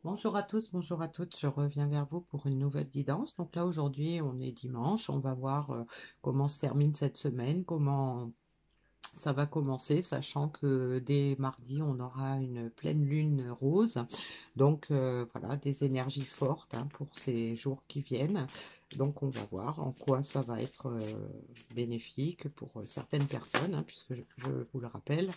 Bonjour à tous, bonjour à toutes, je reviens vers vous pour une nouvelle guidance. Donc là aujourd'hui on est dimanche, on va voir comment se termine cette semaine, comment ça va commencer, sachant que dès mardi on aura une pleine lune rose. Donc voilà, des énergies fortes pour ces jours qui viennent. Donc on va voir en quoi ça va être bénéfique pour certaines personnes, puisque je vous le rappelle,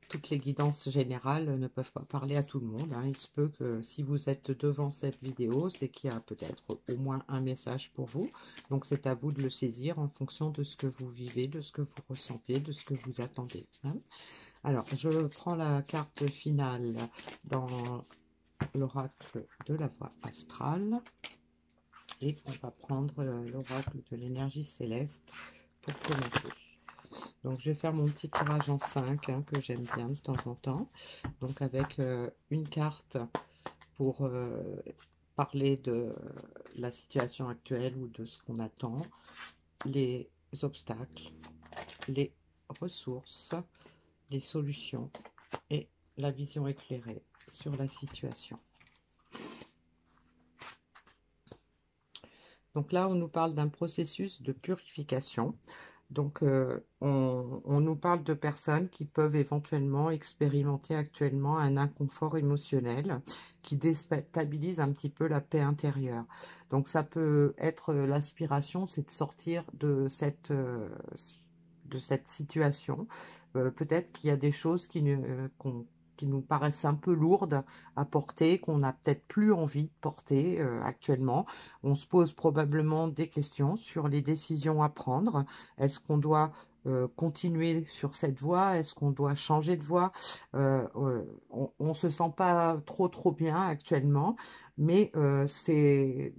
toutes les guidances générales ne peuvent pas parler à tout le monde. Il se peut que si vous êtes devant cette vidéo, c'est qu'il y a peut-être au moins un message pour vous. Donc c'est à vous de le saisir en fonction de ce que vous vivez, de ce que vous ressentez, de ce que vous attendez. Alors, je prends la carte finale dans l'oracle de la voie astrale. Et on va prendre l'oracle de l'énergie céleste pour commencer. Donc, je vais faire mon petit tirage en 5 que j'aime bien de temps en temps. Donc, avec une carte pour parler de la situation actuelle ou de ce qu'on attend, les obstacles, les ressources, les solutions et la vision éclairée sur la situation. Donc là, on nous parle d'un processus de purification. Donc, on nous parle de personnes qui peuvent éventuellement expérimenter actuellement un inconfort émotionnel qui déstabilise un petit peu la paix intérieure. Donc, ça peut être l'aspiration, c'est de sortir de cette situation. Peut-être qu'il y a des choses qui nous paraissent un peu lourdes à porter, qu'on n'a peut-être plus envie de porter actuellement. On se pose probablement des questions sur les décisions à prendre. Est-ce qu'on doit continuer sur cette voie? Est-ce qu'on doit changer de voie? On se sent pas trop bien actuellement, mais c'est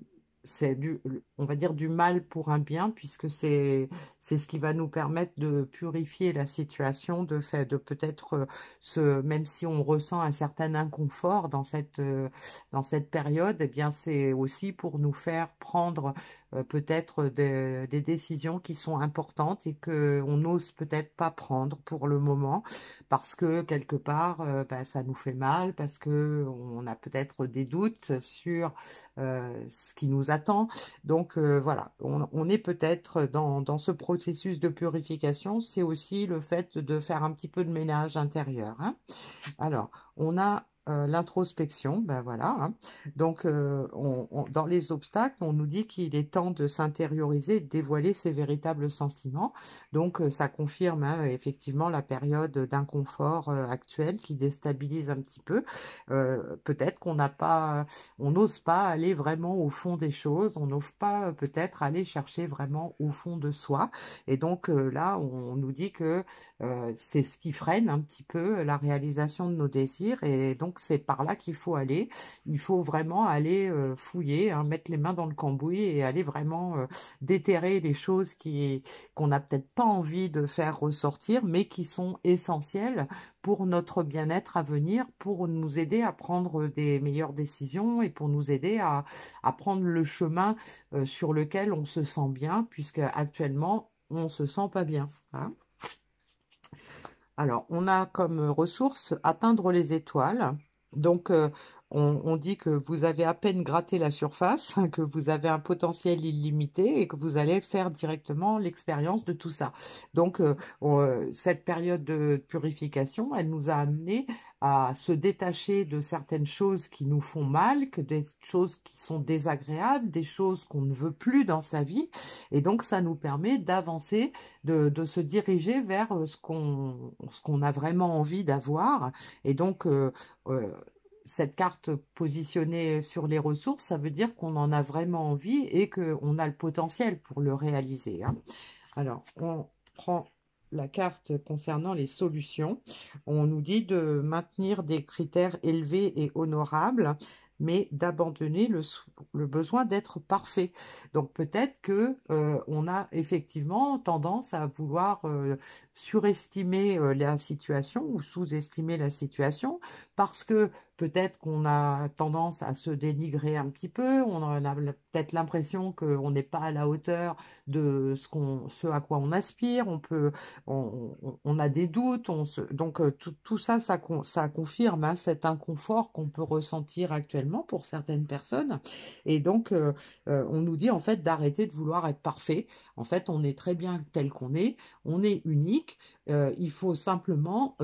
on va dire du mal pour un bien, puisque c'est ce qui va nous permettre de purifier la situation, de peut-être même si on ressent un certain inconfort dans cette période, eh bien c'est aussi pour nous faire prendre peut-être des décisions qui sont importantes et que on n'ose peut-être pas prendre pour le moment, parce que quelque part ça nous fait mal, parce que on a peut-être des doutes sur ce qui nous attend. Donc voilà, on est peut-être dans ce processus de purification. C'est aussi le fait de faire un petit peu de ménage intérieur. Alors, on a l'introspection, ben voilà. Donc, dans les obstacles, on nous dit qu'il est temps de s'intérioriser, de dévoiler ses véritables sentiments. Donc, ça confirme effectivement la période d'inconfort actuelle qui déstabilise un petit peu. Peut-être on n'ose pas aller vraiment au fond des choses, on n'ose pas peut-être aller chercher vraiment au fond de soi. Et donc là, on nous dit que c'est ce qui freine un petit peu la réalisation de nos désirs, et donc c'est par là qu'il faut aller. Il faut vraiment aller fouiller, mettre les mains dans le cambouis et aller vraiment déterrer les choses qu'on n'a peut-être pas envie de faire ressortir, mais qui sont essentielles pour notre bien-être à venir, pour nous aider à prendre des meilleures décisions et pour nous aider à prendre le chemin sur lequel on se sent bien, puisque actuellement on se sent pas bien. Alors, on a comme ressource atteindre les étoiles. Donc, on dit que vous avez à peine gratté la surface, que vous avez un potentiel illimité et que vous allez faire directement l'expérience de tout ça. Donc, cette période de purification, elle nous a amené à se détacher de certaines choses qui nous font mal, que des choses qui sont désagréables, des choses qu'on ne veut plus dans sa vie. Et donc, ça nous permet d'avancer, de se diriger vers ce qu'on a vraiment envie d'avoir. Et donc, cette carte positionnée sur les ressources, ça veut dire qu'on en a vraiment envie et qu'on a le potentiel pour le réaliser. Alors, on prend la carte concernant les solutions. On nous dit de maintenir des critères élevés et honorables, mais d'abandonner le besoin d'être parfait. Donc peut-être que on a effectivement tendance à vouloir surestimer la situation ou sous-estimer la situation, parce que peut-être qu'on a tendance à se dénigrer un petit peu, on a peut-être l'impression qu'on n'est pas à la hauteur de ce à quoi on aspire, on a des doutes, donc tout ça, ça confirme hein, cet inconfort qu'on peut ressentir actuellement pour certaines personnes. Et donc, on nous dit en fait d'arrêter de vouloir être parfait. En fait, on est très bien tel qu'on est, on est unique. Il faut simplement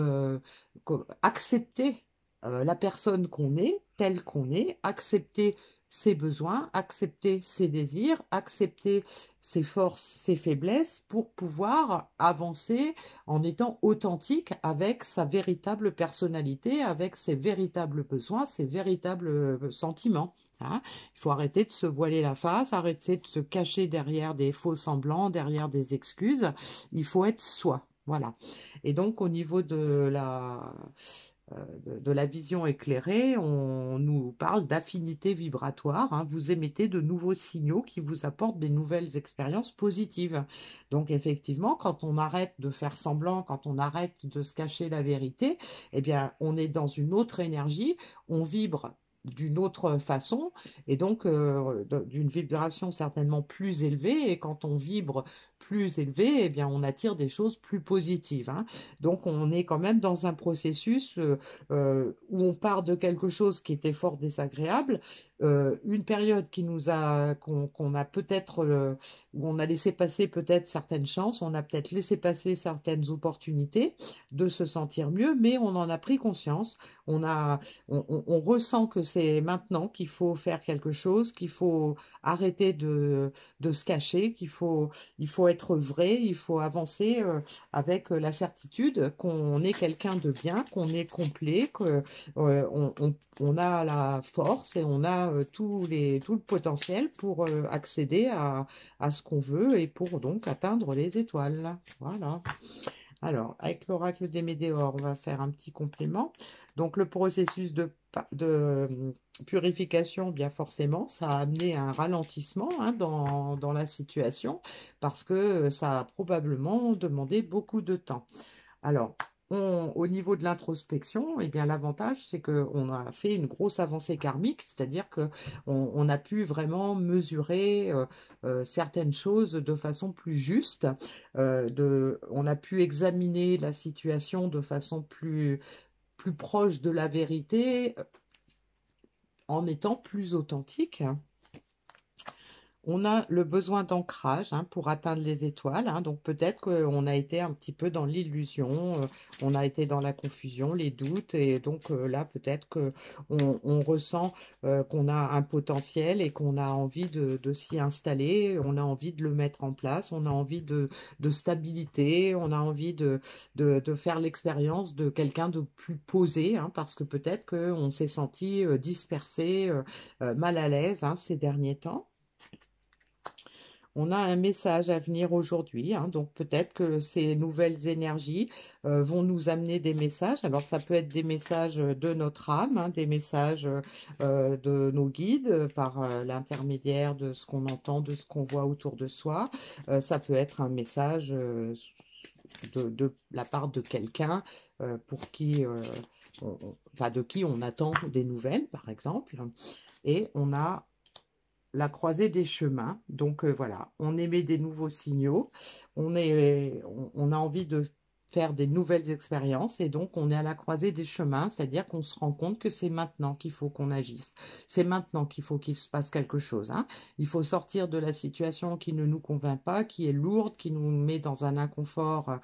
accepter la personne qu'on est, telle qu'on est, accepter ses besoins, accepter ses désirs, accepter ses forces, ses faiblesses pour pouvoir avancer en étant authentique avec sa véritable personnalité, avec ses véritables besoins, ses véritables sentiments. Hein. Il faut arrêter de se voiler la face, arrêter de se cacher derrière des faux semblants, derrière des excuses. Il faut être soi. Voilà. Et donc, au niveau de la vision éclairée, on nous parle d'affinité vibratoire. Hein. Vous émettez de nouveaux signaux qui vous apportent des nouvelles expériences positives. Donc, effectivement, quand on arrête de faire semblant, quand on arrête de se cacher la vérité, eh bien, on est dans une autre énergie, on vibre d'une autre façon et donc d'une vibration certainement plus élevée et quand on vibre plus élevé, eh bien on attire des choses plus positives. Hein. Donc on est quand même dans un processus où on part de quelque chose qui était fort désagréable, une période qu'on a peut-être où on a laissé passer peut-être certaines chances, on a peut-être laissé passer certaines opportunités de se sentir mieux, mais on en a pris conscience, on ressent que c'est maintenant qu'il faut faire quelque chose, qu'il faut arrêter de se cacher, il faut être vrai, il faut avancer avec la certitude qu'on est quelqu'un de bien, qu'on est complet, on a la force et on a tout le potentiel pour accéder à ce qu'on veut et pour donc atteindre les étoiles. Voilà. Alors, avec l'oracle des Médéors, on va faire un petit complément. Donc, le processus de purification, bien forcément, ça a amené un ralentissement hein, dans la situation parce que ça a probablement demandé beaucoup de temps. Alors, au niveau de l'introspection, eh bien l'avantage, c'est qu'on a fait une grosse avancée karmique, c'est-à-dire qu'on a pu vraiment mesurer certaines choses de façon plus juste, on a pu examiner la situation de façon plus proche de la vérité, en étant plus authentique. On a le besoin d'ancrage hein, pour atteindre les étoiles. Hein, donc peut-être qu'on a été un petit peu dans l'illusion, on a été dans la confusion, les doutes. Et donc là, peut-être qu'on ressent qu'on a un potentiel et qu'on a envie de s'y installer. On a envie de le mettre en place. On a envie de stabilité. On a envie de faire l'expérience de quelqu'un de plus posé. Hein, parce que peut-être qu'on s'est senti dispersé, mal à l'aise hein, ces derniers temps. On a un message à venir aujourd'hui, hein, donc peut-être que ces nouvelles énergies vont nous amener des messages. Alors ça peut être des messages de notre âme, hein, des messages de nos guides par l'intermédiaire de ce qu'on entend, de ce qu'on voit autour de soi. Ça peut être un message de la part de quelqu'un pour qui, enfin de qui on attend des nouvelles, par exemple. Et on a la croisée des chemins. Donc voilà, on émet des nouveaux signaux, on a envie de faire des nouvelles expériences et donc on est à la croisée des chemins, c'est-à-dire qu'on se rend compte que c'est maintenant qu'il faut qu'on agisse. C'est maintenant qu'il faut qu'il se passe quelque chose. Hein. Il faut sortir de la situation qui ne nous convainc pas, qui est lourde, qui nous met dans un inconfort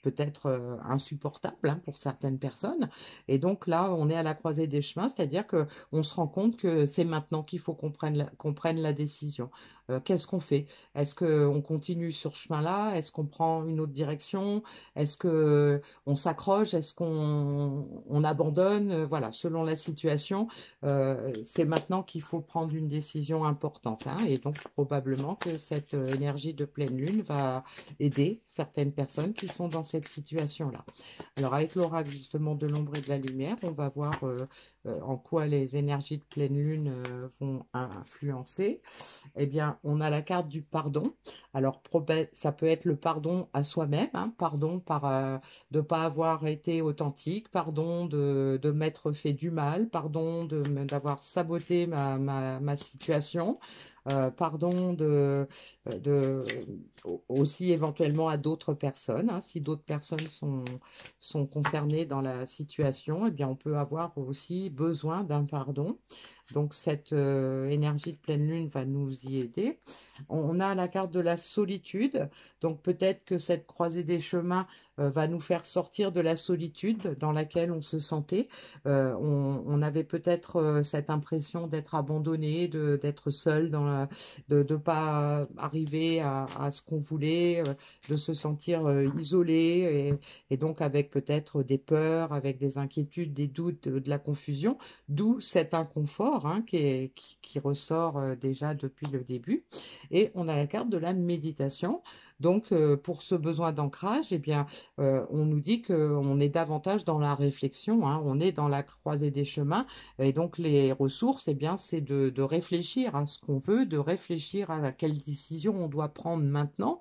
peut-être insupportable hein, pour certaines personnes. Et donc là, on est à la croisée des chemins, c'est-à-dire que on se rend compte que c'est maintenant qu'il faut qu'on prenne la décision. Qu'est-ce qu'on fait? Est-ce qu'on continue sur ce chemin-là? Est-ce qu'on prend une autre direction? Est-ce qu'on s'accroche? Est-ce qu'on abandonne? Voilà, selon la situation, c'est maintenant qu'il faut prendre une décision importante. Hein, et donc, probablement que cette énergie de pleine lune va aider certaines personnes qui sont dans cette situation-là. Alors, avec l'oracle justement de l'ombre et de la lumière, on va voir en quoi les énergies de pleine lune vont influencer. Eh bien, on a la carte du pardon. Alors, ça peut être le pardon à soi-même, hein, pardon de ne pas avoir été authentique, pardon de m'être fait du mal, pardon d'avoir saboté ma situation, pardon aussi éventuellement à d'autres personnes, hein. Si d'autres personnes sont concernées dans la situation, eh bien, on peut avoir aussi besoin d'un pardon. Donc, cette énergie de pleine lune va nous y aider. On a la carte de la solitude. Donc, peut-être que cette croisée des chemins va nous faire sortir de la solitude dans laquelle on se sentait. On avait peut-être cette impression d'être abandonné, d'être seul, de ne pas arriver à ce qu'on voulait, de se sentir isolé et donc avec peut-être des peurs, avec des inquiétudes, des doutes, de la confusion. D'où cet inconfort, hein, qui ressort déjà depuis le début. Et on a la carte de la méditation. Donc, pour ce besoin d'ancrage, eh bien, on nous dit qu'on est davantage dans la réflexion, hein, on est dans la croisée des chemins. Et donc, les ressources, eh bien, c'est de réfléchir à ce qu'on veut, de réfléchir à quelle décision on doit prendre maintenant.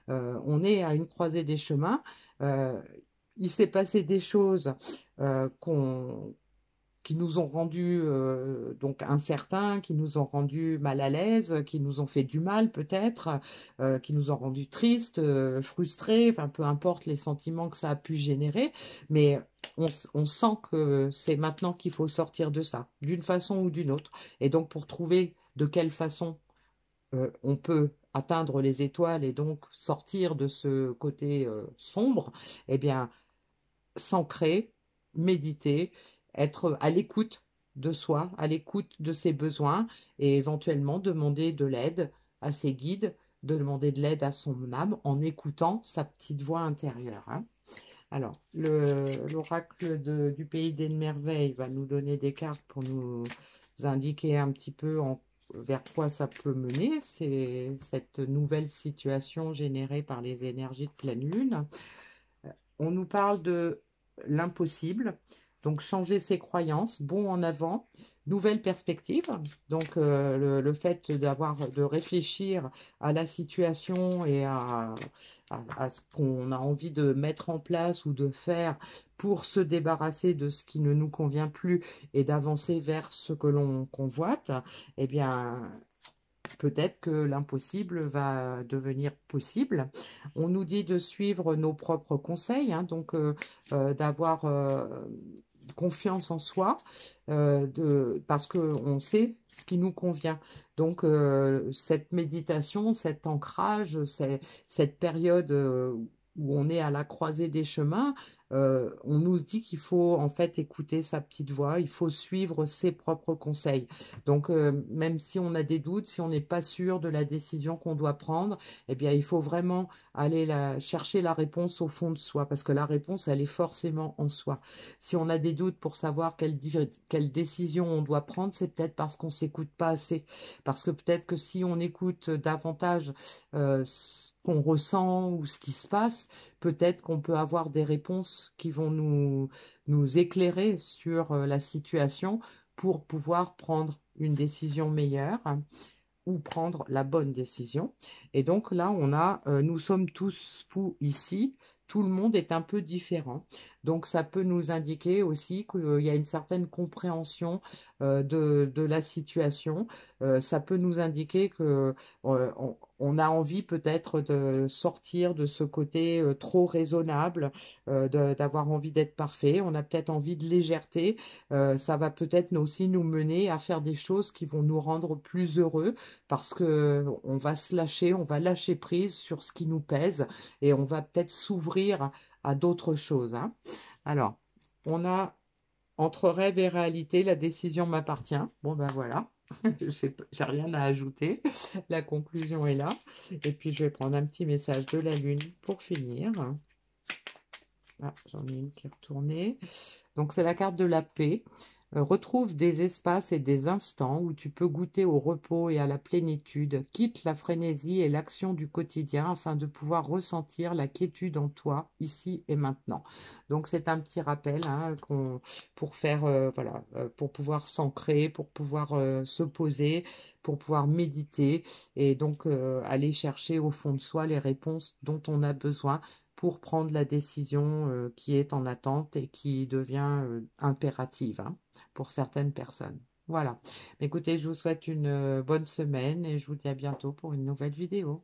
On est à une croisée des chemins. Euh, il s'est passé des choses euh, qu'on qui nous ont rendus donc incertains, qui nous ont rendus mal à l'aise, qui nous ont fait du mal peut-être, qui nous ont rendus tristes, frustrés, enfin peu importe les sentiments que ça a pu générer, mais on sent que c'est maintenant qu'il faut sortir de ça, d'une façon ou d'une autre. Et donc pour trouver de quelle façon on peut atteindre les étoiles et donc sortir de ce côté sombre, eh bien s'ancrer, méditer, être à l'écoute de soi, à l'écoute de ses besoins et éventuellement demander de l'aide à ses guides, de demander de l'aide à son âme en écoutant sa petite voix intérieure, hein. Alors, l'oracle du pays des merveilles va nous donner des cartes pour nous indiquer un petit peu vers quoi ça peut mener. C'est cette nouvelle situation générée par les énergies de pleine lune. On nous parle de l'impossible, donc changer ses croyances, bond en avant, nouvelle perspective. Donc le fait de réfléchir à la situation et à ce qu'on a envie de mettre en place ou de faire pour se débarrasser de ce qui ne nous convient plus et d'avancer vers ce que l'on convoite, eh bien, peut-être que l'impossible va devenir possible. On nous dit de suivre nos propres conseils, hein, donc d'avoir confiance en soi, parce qu'on sait ce qui nous convient. Donc, cette méditation, cet ancrage, cette période où on est à la croisée des chemins, on nous dit qu'il faut en fait écouter sa petite voix, il faut suivre ses propres conseils. Donc, même si on a des doutes, si on n'est pas sûr de la décision qu'on doit prendre, eh bien, il faut vraiment aller chercher la réponse au fond de soi, parce que la réponse, elle est forcément en soi. Si on a des doutes pour savoir quelle décision on doit prendre, c'est peut-être parce qu'on s'écoute pas assez. Parce que peut-être que si on écoute davantage ce qu'on ressent ou ce qui se passe, peut-être qu'on peut avoir des réponses qui vont nous éclairer sur la situation pour pouvoir prendre une décision meilleure, hein, ou prendre la bonne décision. Et donc là, nous sommes tous fous ici, tout le monde est un peu différent. Donc ça peut nous indiquer aussi qu'il y a une certaine compréhension de la situation. Ça peut nous indiquer que on a envie peut-être de sortir de ce côté trop raisonnable, d'avoir envie d'être parfait. On a peut-être envie de légèreté. Ça va peut-être aussi nous mener à faire des choses qui vont nous rendre plus heureux parce que on va se lâcher, on va lâcher prise sur ce qui nous pèse et on va peut-être s'ouvrir à d'autres choses, hein. Alors, on a entre rêve et réalité, la décision m'appartient. Bon ben voilà, j'ai rien à ajouter. La conclusion est là. Et puis je vais prendre un petit message de la lune pour finir. Ah, j'en ai une qui est retournée. Donc c'est la carte de la paix. Retrouve des espaces et des instants où tu peux goûter au repos et à la plénitude. Quitte la frénésie et l'action du quotidien afin de pouvoir ressentir la quiétude en toi, ici et maintenant. Donc c'est un petit rappel hein, pour faire, voilà, pour pouvoir s'ancrer, pour pouvoir se poser, pour pouvoir méditer et donc aller chercher au fond de soi les réponses dont on a besoin pour prendre la décision qui est en attente et qui devient impérative hein, pour certaines personnes. Voilà. Écoutez, je vous souhaite une bonne semaine et je vous dis à bientôt pour une nouvelle vidéo.